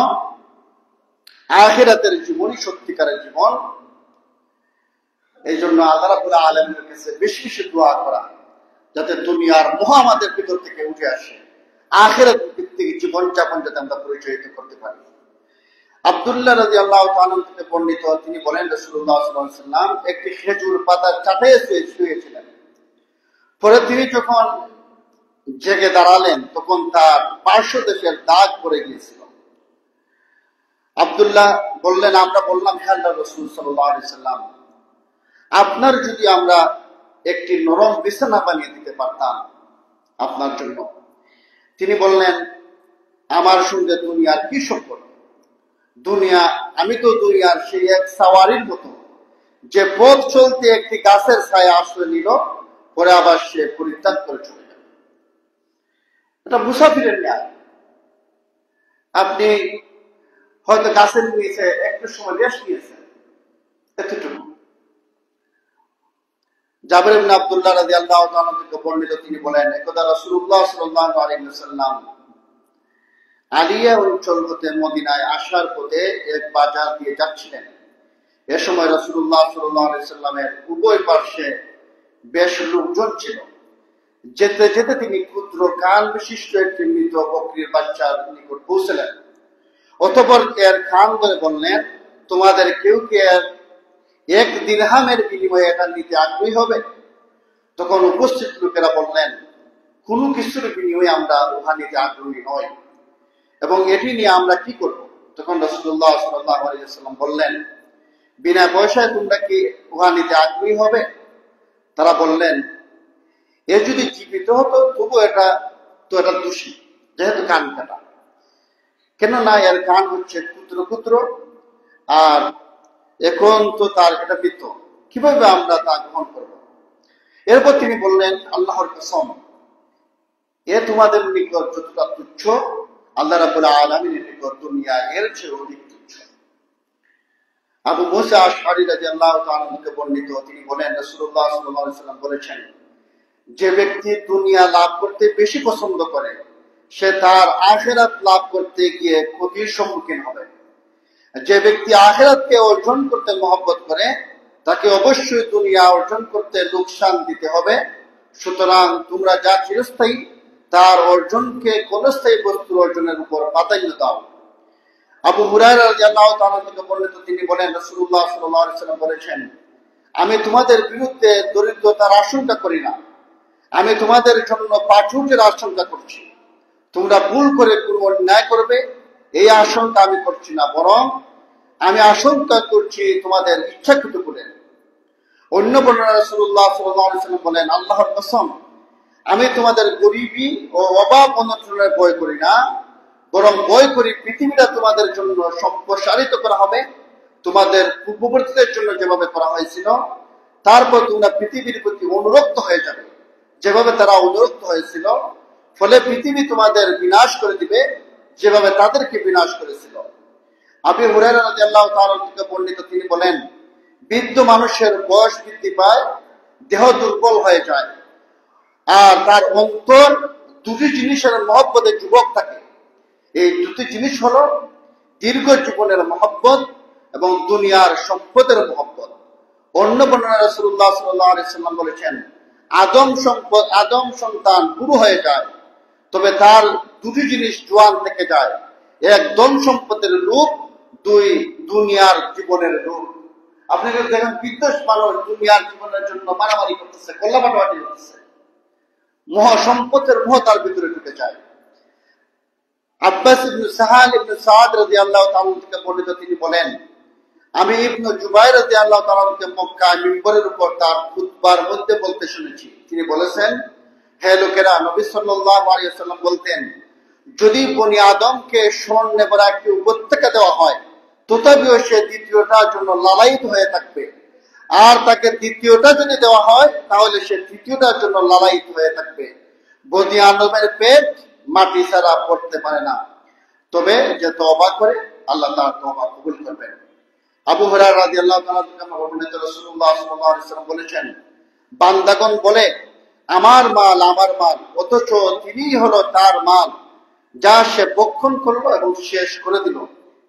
আখিরাতের জীবনই সত্যিকারের জীবন। এই জন্য আল্লাহ রাব্বুল আলামিনের কাছে বেশি বেশি দোয়া করা, যাতে দুনিয়ার মোহ আমাদের ভিতর থেকে উঠে আসে, আখিরাত ভিত্তিক জীবনযাপন যাতে আমরা পরিচালিত করতে পারি। আব্দুল্লাহ রাদিয়াল্লাহু তাআলা থেকে বর্ণিত, তিনি বলেন, রাসূলুল্লাহ সাল্লাল্লাহু আলাইহি ওয়াসাল্লাম একটি খেজুর পাতার চাটাইয়ে শুয়েছিলেন। পরে তিনি যখন জেগে দাঁড়ালেন তখন তার পার্শ্বদেশের দাগ পড়ে গিয়েছিল। আব্দুল্লাহ বললেন, আমরা বললাম, হে আল্লাহর রাসূল সাল্লাল্লাহু আলাইহি ওয়াসাল্লাম, আপনার যদি আমরা একটি নরম বিছানা বানিয়ে দিতে পারতাম আপনার জন্য। তিনি বললেন, আমার সঙ্গে দুনিয়ার কি সম্পর্ক? আমি তো দুনিয়ার সেই এক সাওয়ারির মতো, যে পথ চলতে একটি গাছের ছায়া আশ্রয় নিল, পরে আবার সে পরিত্যাগ করে চলে যাবে। এটা মুসাফিরের ন্যায়। আপনি হয়তো গাছের নিচে একটু সময় রেস্ট নিয়েছেন, এতটুকু। জাবের ইবনে আব্দুল্লাহ রাদিয়াল্লাহু তাআলা থেকে বর্ণিত, তিনি বলেন, একদা রাসূলুল্লাহ সাল্লাল্লাহু আলাইহি ওয়াসাল্লাম আলিয়া অঞ্চল হতে মদিনায় আসার পথে এক বাজার দিয়ে যাচ্ছিলেন। এ সময় রাসূলুল্লাহ সাল্লাল্লাহু আলাইহি ওয়াসাল্লামের উভয় পার্শ্বে বেশ লোকজন ছিল। যেতে যেতে তিনি ক্ষুদ্র কান বিশিষ্ট একটি মৃত বকরির বাচ্চার নিকট পৌঁছলেন। অতঃপর এর কান ধরে বললেন, তোমাদের কেউ কি এক দিরহামের বিনিময়ে এটা নিতে আগ্রহী হবে? তখন উপস্থিত লোকেরা বললেন, কোনো কিছুর বিনিময়ে আমরা উহা নিতে আগ্রহী নই, এবং এটি নিয়ে আমরা কি করব? তখন রাসূলুল্লাহ সাল্লাল্লাহু আলাইহি ওয়াসাল্লাম বললেন, বিনা পয়সায় তোমরা কি উহা নিতে আগ্রহী হবে? তারা বললেন, এ যদি জীবিত হতো তবু এটা দোষী, যেহেতু কান কাটা। কেননা এর কান হচ্ছে ক্ষুদ্র ক্ষুদ্র, আর এখন তো তার এটা মৃত, কিভাবে আমরা তা গ্রহণ করব? এরপর তিনি বললেন, আল্লাহর কসম, এ তোমাদের নিকট যতটা তুচ্ছ, আল্লাহ রাব্বুল আলামিনের নিকট দুনিয়া এর চেয়ে অধিক তুচ্ছ। আবু মুসা আশআরী রাদিয়াল্লাহু তাআলা থেকে বর্ণিত, তিনি বলেন রাসূলুল্লাহ সাল্লাল্লাহু আলাইহি ওয়াসাল্লাম বলেছেন, যে ব্যক্তি দুনিয়া লাভ করতে বেশি পছন্দ করে সে তার আখিরাত লাভ করতে গিয়ে ক্ষতির সম্মুখীন হবে। যে ব্যক্তি আখিরাতকে অর্জন করতে মহব্বত করে তাকে অবশ্যই দুনিয়া অর্জন করতে লোকসান দিতে হবে। সুতরাং তোমরা যা চিরস্থায়ী তার অর্জনকে ক্ষণস্থায়ী বস্তুর অর্জনের উপর প্রাধান্য দাও। আবু হুরায়রা রাদিয়াল্লাহু তাআলা থেকে বর্ণিত, তিনি বলেন রাসূলুল্লাহ সাল্লাল্লাহু আলাইহি ওয়াসাল্লাম বলেছেন, আমি তোমাদের বিরুদ্ধে দরিদ্রতার আশঙ্কা করি না, আমি তোমাদের জন্য প্রাচুর্যের আশঙ্কা করছি। তোমরা ভুল করে কোনো অন্যায় করবে এই আশঙ্কা আমি করছি না, বরং আমি আশঙ্কা করছি তোমাদের ইচ্ছাকৃত করে। অন্য বর্ণনা রাসূলুল্লাহ সাল্লাল্লাহু আলাইহি ওয়াসাল্লাম বলেন, আল্লাহর কসম, আমি তোমাদের গরিবী ও অভাব অনটনের ভয় করি না, বরং ভয় করি পৃথিবীটা তোমাদের জন্য সম্প্রসারিত করা হবে, তোমাদের পূর্ববর্তীদের জন্য যেভাবে করা হয়েছিল। তারপর তোমরা পৃথিবীর প্রতি অনুরক্ত হয়ে যাবে যেভাবে তারা অনুরক্ত হয়েছিল, ফলে পৃথিবী তোমাদের বিনাশ করে দিবে যেভাবে তাদেরকে বিনাশ করেছিল। আবু হুরায়রা রাদিয়াল্লাহু তাআলা থেকে বর্ণিত, তিনি বলেন, বৃদ্ধ মানুষের বয়স বৃদ্ধি পায়, দেহ দুর্বল হয়ে যায়, আর তার অন্তর দুটি জিনিসের মহব্বতে যুবক থাকে। এই দুটি জিনিস হলো দীর্ঘ জীবনের মহব্বত এবং দুনিয়ার সম্পদের মহব্বত। অন্য বর্ণনা রাসূলুল্লাহ সাল্লাল্লাহু আলাইহি ওয়াসাল্লাম বলেছেন, আদম সন্তান বুড়ো হয়ে যায়, তবে তার দুটি জিনিস জোয়ান থেকে যায়, এক ধন সম্পদের লোভ, দুই দুনিয়ার জীবনের লোভ। আপনি দেখেন বিদ্বেষ মানুষ দুনিয়ার জীবনের জন্য মারামারি করতেছে, গোল্লাপাটাবাটি করতেছে, সম্পদের মোহ তার ভিতরে ঢুকে যায়। আব্বাস ইবনে সাহাল ইবনে সাদ রাদিয়াল্লাহু তাআলা থেকে বর্ণিত, তিনি বলেন, আমি ইবনে জুবাইর রাদিয়াল্লাহু তাআলাকে মক্কায় মিম্বরের উপর তার খুতবার মধ্যে বলতে শুনেছি। তিনি বলেছেন, হে লোকেরা, নবী সাল্লাল্লাহু আলাইহি ওয়াসাল্লাম বলতেন, যদি বনি আদমকে স্বর্ণ ভরা একটি উপত্যকা দেওয়া হয় তথাপিও সে দ্বিতীয়টার জন্য লালায়িত হয়ে থাকবে, আর তাকে দ্বিতীয়টা যদি দেওয়া হয় তাহলে সে তৃতীয়টার জন্য লালায়িত হয়ে থাকবে। বনি আদমের পেট মাটি ছাড়া পড়তে পারে না, তবে যে তওবা করে আল্লাহ তার তওবা কবুল করবেন। আবু হুরায়রা রাদিয়াল্লাহু তাআলা থেকে বর্ণিত, রাসূলুল্লাহ সাল্লাল্লাহু আলাইহি ওয়াসাল্লাম বলেছেন, বান্দাগণ বলে আমার মাল, অথচ তিনিই হলো তার মাল যা সে ভক্ষণ করলো এবং শেষ করে দিল।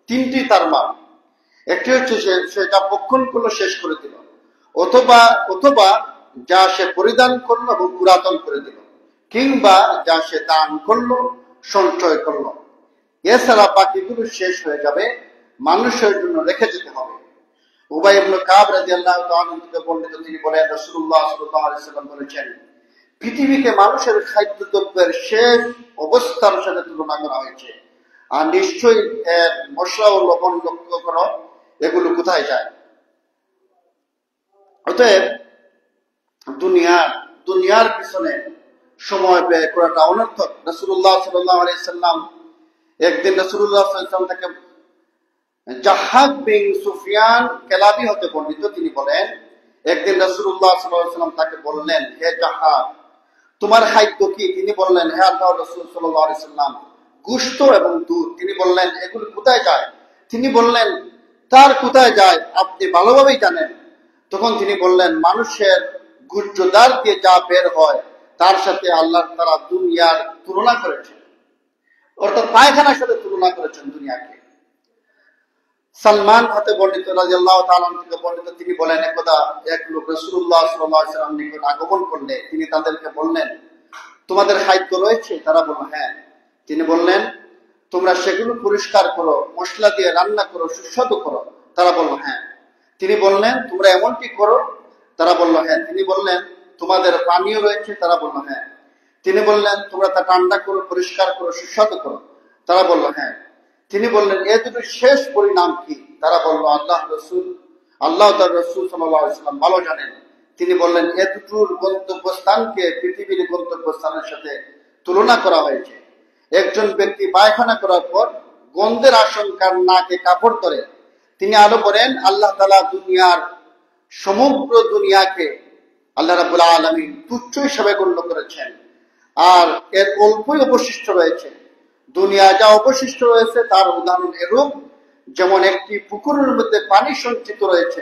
তিনটি তার মাল, একটি হচ্ছে সে যা ভক্ষণ করলো শেষ করে দিল, অথবা যা সে পরিধান করলো এবং পুরাতন করে দিল, কিংবা যা সে দান করলো সঞ্চয় করলো। এছাড়া বাকিগুলো শেষ হয়ে যাবে, মানুষের জন্য রেখে যেতে হবে। উবাই ইবনে কাব রাদিয়াল্লাহু তাআলা থেকে বর্ণিত, তিনি বলেন, রাসূলুল্লাহ সাল্লাল্লাহু আলাইহি ওয়াসাল্লাম বলেছেন, পৃথিবীকে মানুষের খাদ্যদ্রব্যের শেষ অবস্থার সাথে তুলনা করা হয়েছে, আর নিশ্চয়ই মশলা ও লবণ লক্ষ্য করো এগুলো কোথায় যায়। অতএব দুনিয়ার পিছনে সময় ব্যয় করাটা অনর্থক। রাসূলুল্লাহ সাল্লাল্লাহু আলাইহি ওয়াসাল্লাম একদিন রাসূলুল্লাহ সাল্লাল্লাহু আলাইহি ওয়াসাল্লাম থেকে জাহাব বিন সুফিয়ান কেলাবি হতে বর্ণিত, তিনি বলেন, একদিন রাসূলুল্লাহ সাল্লাল্লাহু আলাইহি ওয়াসাল্লাম তাকে বললেন, হে জাহাব, তোমার খাদ্য কি? তিনি বললেন, হে আল্লাহর রাসূল সাল্লাল্লাহু আলাইহি ওয়াসাল্লাম, গোশত এবং দুধ। তিনি বললেন, এগুলো কোথায় যায়? তিনি বললেন, তার কোথায় যায় আপনি ভালোভাবেই জানেন। তখন তিনি বললেন, মানুষের গুহ্যদ্বার দিয়ে যা বের হয় তার সাথে আল্লাহ তাআলা দুনিয়ার তুলনা করেছেন, অর্থাৎ পায়খানার সাথে তুলনা করেছেন দুনিয়াকে। সালমান হতে বর্ণিত রাদিয়াল্লাহু তাআলা থেকে বর্ণিত, তিনি বলেন, একদা এক লোক রাসূলুল্লাহ সাল্লাল্লাহু আলাইহি ওয়াসাল্লাম নিকট আগমন করলে তিনি তাদেরকে বললেন, তোমাদের খাদ্য রয়েছে? তারা বলল, হ্যাঁ। তিনি বললেন, তোমরা সেগুলো পরিষ্কার করো, মশলা দিয়ে রান্না করো, সুস্বাদু করো। তারা বলল, হ্যাঁ। তিনি বললেন, তোমরা এমনটি করো? তারা বলল, হ্যাঁ। তিনি বললেন, তোমাদের পানীয় রয়েছে? তারা বলল, হ্যাঁ। তিনি বললেন, তোমরা তা ঠান্ডা করো, পরিষ্কার করো, সুস্বাদু করো। তারা বলল, হ্যাঁ। তিনি বললেন, এ দুটোর শেষ পরিণাম কি? তারা বলল, আল্লাহ তার রাসূল সাল্লাল্লাহু আলাইহি ওয়াসাল্লাম ভালো জানেন। তিনি বললেন, এ দুটোর গন্তব্যস্থানকে পৃথিবীর গন্তব্যস্থানের সাথে তুলনা করা হয়েছে। একজন ব্যক্তি পায়খানা করার পর গন্ধের আশঙ্কার নাকে কাপড় ধরে। তিনি আরো বলেন, আল্লাহ তাআলা সমগ্র দুনিয়াকে আল্লাহ রাব্বুল আলামিন তুচ্ছ হিসেবে গণ্য করেছেন, আর এর অল্পই অবশিষ্ট রয়েছে। দুনিয়া যা অবশিষ্ট রয়েছে তার উদাহরণ এরূপ, যেমন একটি পুকুরের মধ্যে পানি সঞ্চিত রয়েছে,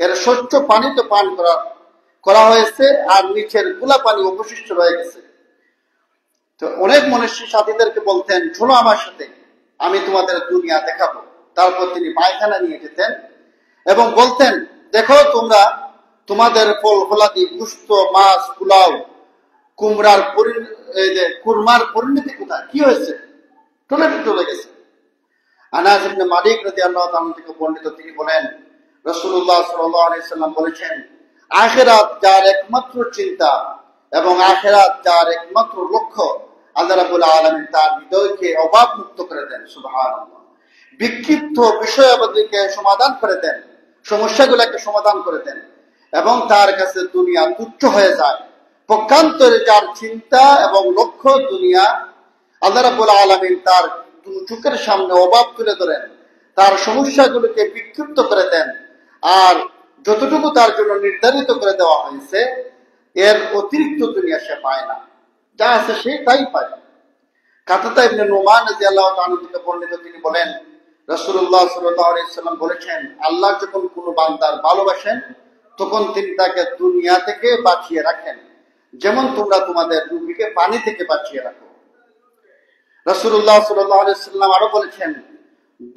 এর স্বচ্ছ পানি তো পান করা হয়েছে আর নিচের গুলা পানি অবশিষ্ট রয়ে গেছে। তো অনেক মনীষী সাথীদেরকে বলতেন, শোনো আমার সাথে, আমি তোমাদের দুনিয়া দেখাবো। তারপর তিনি পায়খানা নিয়ে যেতেন এবং বলতেন, দেখো তোমরা তোমাদের ফল ফলাদি, গুস্ত, মাছ, পোলাও, কুরমার পরিণতি কোথায়, কি হয়েছে? চলে গেছে। আনাস ইবনে মালিক রাদিয়াল্লাহু তাআলা থেকে বর্ণিত, তিনি বলেন, রাসূলুল্লাহ সাল্লাল্লাহু আলাইহি সাল্লাম বলেছেন, আখিরাত যার একমাত্র চিন্তা এবং আখিরাত যার একমাত্র লক্ষ্য, আল্লাহ রাব্বুল আলামিন তার হৃদয়কে অভাব মুক্ত করে দেন। সুবহানাল্লাহ। বিক্ষিপ্ত বিষয়াবলীকে সমাধান করে দেন, সমস্যাগুলোকে সমাধান করে দেন এবং তার কাছে দুনিয়া তুচ্ছ হয়ে যায়। পক্ষান্তরে যার চিন্তা এবং লক্ষ্য দুনিয়া, আল্লাহ রাব্বুল আলামিন তার চোখের সামনে অভাব তুলে ধরেন, তার সমস্যাগুলোকে বিক্ষিপ্ত করে দেন, আর যতটুকু তার জন্য নির্ধারিত করে দেওয়া হয়েছে এর অতিরিক্ত দুনিয়া সে পায় না, যা আছে সে তাই পায়। কাতাদা ইবনে নুমান রাদিয়াল্লাহু তাআলা থেকে বর্ণিত, তিনি বলেন, রাসূলুল্লাহ সাল্লাল্লাহু আলাইহি সাল্লাম বলেছেন, আল্লাহ যখন কোনো বান্দার ভালোবাসেন তখন তিনি তাকে দুনিয়া থেকে বাঁচিয়ে রাখেন, যেমন তোমরা তোমাদের রূহকে পানি থেকে বাঁচিয়ে রাখো। রাসূলুল্লাহ সাল্লাল্লাহু আলাইহি সাল্লাম আরো বলেছেন,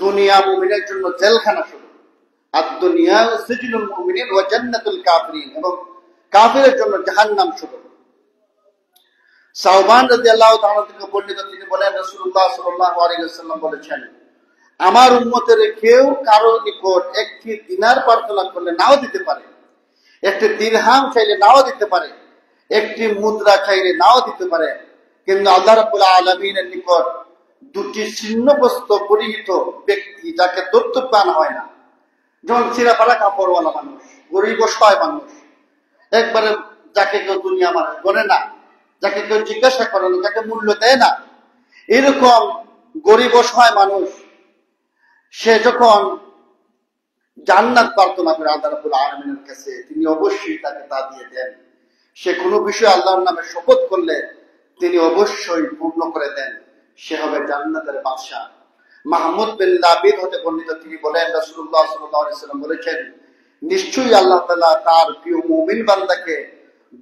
দুনিয়া মুমিনের জন্য জেলখানা শুরু, আর দুনিয়া সিজনুল মুমিনিন ওয়া জান্নাতুল কাফিরিন, এবং কাফিরের জন্য জাহান্নাম শুরু। সাওবান রাদিয়াল্লাহু তাআলা থেকে বর্ণিত, তিনি বলেন, রাসূলুল্লাহ সাল্লাল্লাহু আলাইহি ওয়াসাল্লাম বলেছেন, আমার উম্মতের কেউ কারো নিকট একটি দিনার প্রার্থনা করলে নাও দিতে পারে, একটি দিরহাম চাইলে নাও দিতে পারে, একটি মুদ্রা চাইলে নাও দিতে পারে, কিন্তু আল্লাহ রাব্বুল আলামিনের নিকট দুটি ছিন্নবস্ত্র পরিহিত ব্যক্তি, যাকে দত্তক আনা হয় না, যেমন চিরাপাড়া কাপড়ওয়ালা মানুষ, গরিব অসহায় মানুষ, একবারে যাকে কেউ দুনিয়া মানুষ গণে না, যাকে কেউ জিজ্ঞাসা করে না, যাকে মূল্য দেয় না, এরকম গরিব অসহায় মানুষ সে যখন জান্নাত প্রার্থনা করে আল্লাহ রাব্বুল আলামিনের কাছে, তিনি অবশ্যই তাকে তা দিয়ে দেন। সে কোনো বিষয়ে আল্লাহর নামে শপথ করলে তিনি অবশ্যই পূর্ণ করে দেন, সে হবে জান্নাতের বাদশা। মাহমুদ বিন লাবিদ হতে বর্ণিত, তিনি বলেন, রাসূলুল্লাহ সাল্লাল্লাহু আলাইহি ওয়াসাল্লাম বলেছেন, নিশ্চয়ই আল্লাহ তাআলা তার প্রিয় মুমিন বান্দাকে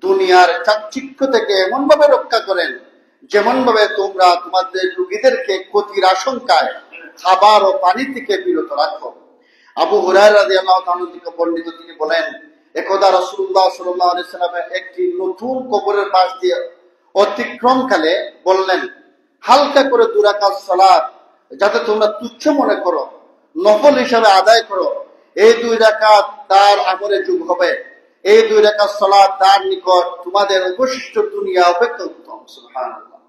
দুনিয়ার চাকচিক্য থেকে এমন ভাবে রক্ষা করেন, যেমন ভাবে তোমরা তোমাদের রোগীদেরকে ক্ষতির আশঙ্কায় খাবার ও পানি থেকে বিরত রাখো। আবু হুরায়রা রাদিয়াল্লাহু তাআলা থেকে বর্ণিত, তিনি বলেন, একদা রাসূলুল্লাহ সাল্লাল্লাহু আলাইহি ওয়াসাল্লাম একটি নতুন কবরের পাশ দিয়ে অতিক্রমকালে বললেন, হালকা করে 2 রাকাত সালাত যাতে তোমরা তুচ্ছ মনে করো, নফল হিসাবে আদায় করো, এই 2 রাকাত তার আমলে যোগ হবে, এই 2 রাকাত সালাত তার নিকট তোমাদের অবশিষ্ট দুনিয়া অপেক্ষা উত্তম। সুবহানাল্লাহ।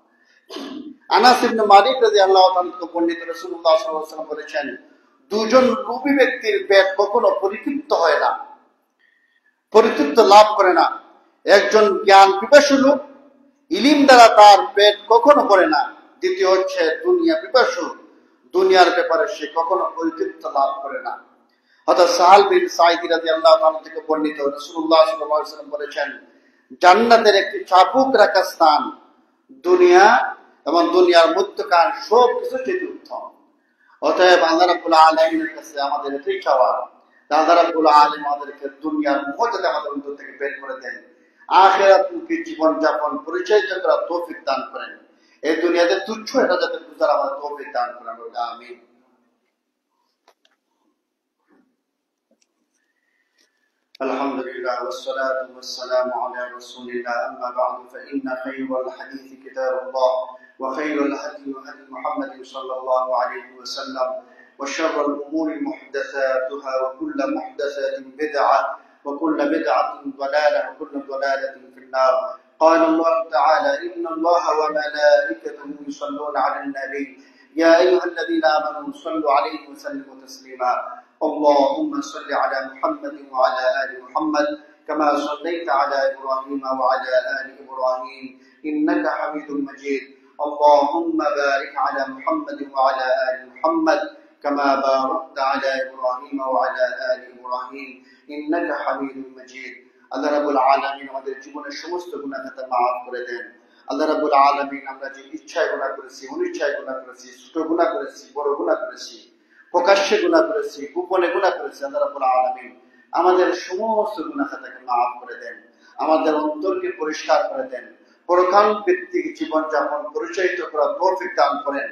আনাস ইবনে মালিক রাদিয়াল্লাহু তাআলা থেকে বর্ণিত, রাসূলুল্লাহ সাল্লাল্লাহু আলাইহি ওয়াসাল্লাম বলেছেন, দুজন লোভী ব্যক্তির পেট কখনো পরিতৃপ্ত হয় না, পরিতৃপ্ত লাভ করে না। একজন জ্ঞান পিপাসু লোক, ইলম দ্বারা তার পেট কখনো ভরে না। দ্বিতীয় হচ্ছে দুনিয়া পিপাসু, দুনিয়ার ব্যাপারে সে কখনো পরিতৃপ্ত লাভ করে না। হযরত সাহাল বিন সাঈদ রাদিয়াল্লাহু তাআলা থেকে বর্ণিত, রাসূলুল্লাহ সাল্লাল্লাহু আলাইহি ওয়াসাল্লাম বলেছেন, জান্নাতের একটি চাবুক রাখা স্থান দুনিয়া এবং দুনিয়ার মধ্যকার সব কিছু থেকে উত্তম। অতএব আল্লাহ রাব্বুল আলামিনের কাছে আমাদের এটাই চাওয়া, আল্লাহ রাব্বুল আলামিন আমাদেরকে দুনিয়ার মোহ যাতে আমাদের অন্তর থেকে বের করে দেন, আখিরাতমুখী জীবন যাপন পরিচয় করার তৌফিক দান করেন, এই দুনিয়াতে তুচ্ছ এটা যাতে বুঝার আমাদের তৌফিক দান করেন। আমিন। আলহামদুলিল্লাহ ওয়াসসালাতু ওয়াসসালামু আলা রাসূলিল্লাহ, আম্মা বা'দু, ফাইন্না খায়রাল হাদীসি কিতাবুল্লাহ ওয়া খায়রাল হাদী হাদী মুহাম্মাদিন সাল্লাল্লাহু আলাইহি ওয়াসাল্লাম ওয়া শাররাল উমুরি মুহদাসাতুহা ওয়া কুল্লু মুহদাসাতিন বিদআহ ওয়া কুল্লু বিদআতিন দালালাহ ওয়া কুল্লু দালালাতিন ফিন-নার। قال الله تعالى: إن الله وملائكته يصلون على النبي يا أيها الذين آمنوا صلوا عليه وسلموا تسليما. اللهم صل على محمد وعلى آل محمد كما صليت على إبراهيم وعلى آل إبراهيم إنك حميد مجيد. اللهم بارك على محمد وعلى آل محمد كما باركت على إبراهيم وعلى آل إبراهيم إنك حميد مجيد. আল্লাহ রাব্বুল আলামিন আমাদের জীবনের সমস্ত গুনাহ খাতা মাফ করে দেন। আল্লাহ রাব্বুল আলামিন আমরা যে ইচ্ছায় গুনাহ করেছি, অনিচ্ছায় গুনাহ করেছি, ছোট গুনাহ করেছি, বড় গুনাহ করেছি, প্রকাশ্যে গুনাহ করেছি, গোপনে গুনাহ করেছি, আল্লাহ রাব্বুল আলামিন আমাদের সমস্ত গুনাহ খাতাকে মাফ করে দেন, আমাদের অন্তরকে পরিষ্কার করে দেন, পরকাল ভিত্তিক জীবনযাপন পরিচালিত করার তৌফিক দান করেন।